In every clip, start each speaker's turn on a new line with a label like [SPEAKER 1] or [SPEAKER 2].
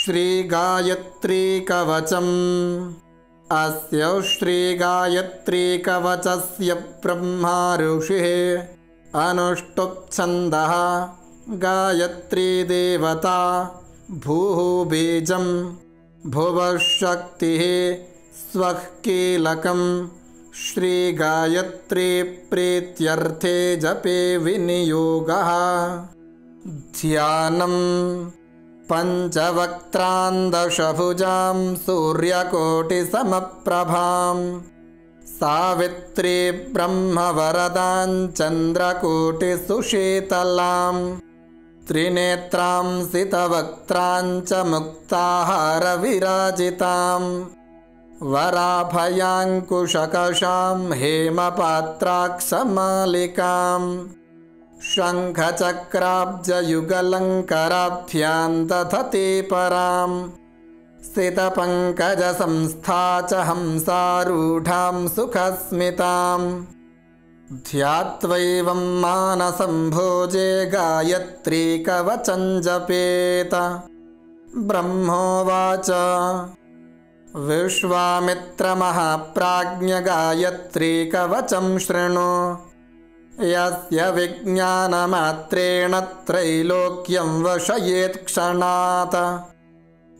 [SPEAKER 1] श्रीगायत्रीकवचम्। अस्य श्रीगायत्रीकवचस्य ब्रह्मा ऋषिः अनुष्टुप् छन्दः। गायत्री देवता भूः बीजं भुवः शक्तिः स्वः कीलकम्। श्रीगायत्री प्रीत्यर्थे जपे विनियोगः। ध्यानम् पञ्चवक्त्रां दशभुजां सूर्यकोटिसमप्रभां सावित्री ब्रह्मवरदां चन्द्रकोटिसुशीतलां त्रिनेत्रां सितवक्त्रां च मुक्ताहारविराजितां वराभयाङ्कुशकशां हेमपात्राक्षमालिकां शङ्खचक्राब्जयुगलङ्कराभ्यां दधति परां सितपङ्कजसंस्था च हंसारूढां सुखस्मितां। ध्यात्वैवं मानसं भोजे गायत्रीकवचं जपेत। ब्रह्मोवाच विश्वामित्रमहाप्राज्ञ गायत्रीकवचं शृणु। यस्य विज्ञानमात्रेण त्रैलोक्यं वशयेत्क्षणात्।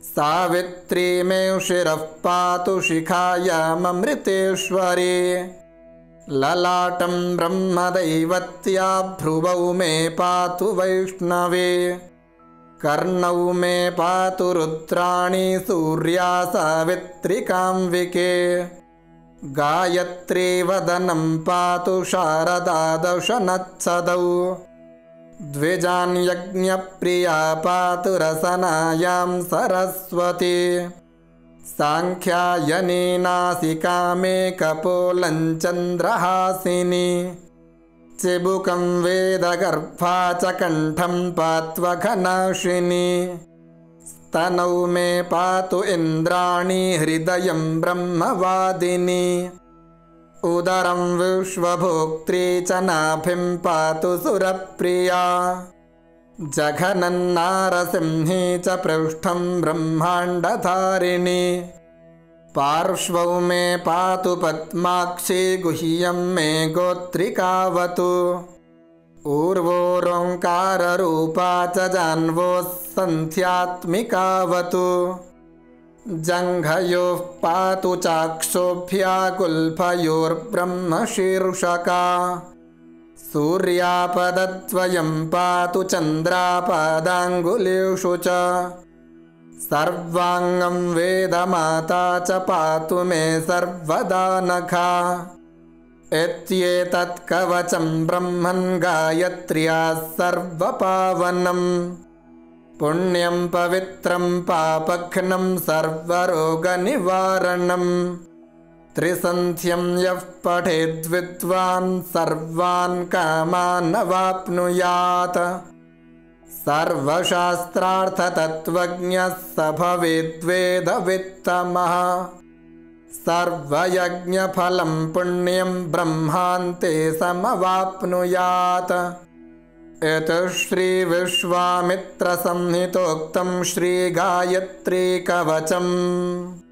[SPEAKER 1] सावित्री मे शिरः पातु शिखायाममृतेश्वरी। ललाटं ब्रह्मदैवत्या भ्रुवौ मे पातु वैष्णवी। कर्णौ मे पातु रुद्राणी सूर्या सावित्रिकाम्बिके। गायत्री वदनं पातु शारदा दशनच्छदौ। द्विजान् यज्ञप्रिया पातु रसनायां सरस्वती। साङ्ख्यायनी नासिका मे कपोलं चन्द्रहासिनी। चिबुकं वेदगर्भा च कण्ठं पात्वघनाशिनी। स्तनौ मे पातु इन्द्राणी हृदयं ब्रह्मवादिनी। उदरं विश्वभोक्त्री च नाभिं पातु सुरप्रिया। जघनन्नारसिंही च पृष्ठं ब्रह्माण्डधारिणी। पार्श्वौ मे पातु पद्माक्षी गुह्यं मे गोत्रिकावतु। ऊर्वोरोङ्काररूपा च जाह्नवोः सन्ध्यात्मिकावतु। जङ्घयोः पातु चाक्षोभ्याकुल्फयोर्ब्रह्मशीर्षका। सूर्यापदद्वयं पातु चन्द्रापादाङ्गुलेषु च। सर्वाङ्गं वेदमाता च पातु मे सर्वदा नखा। एत्येतत् कवचं ब्रह्मन् गायत्र्याः सर्वपावनं। पुण्यं पवित्रं पापघ्नं सर्वरोगनिवारणं। त्रिसन्ध्यं यः पठेद्विद्वान् सर्वान् कामान् अवाप्नुयात्। सर्वशास्त्रार्थतत्त्वज्ञः स भवेद्वेदवित्तमः। सर्वयज्ञफलं पुण्यं ब्रह्मान्ते समवाप्नुयात्। इति श्रीविश्वामित्रसंहितोक्तं श्रीगायत्रीकवचम्।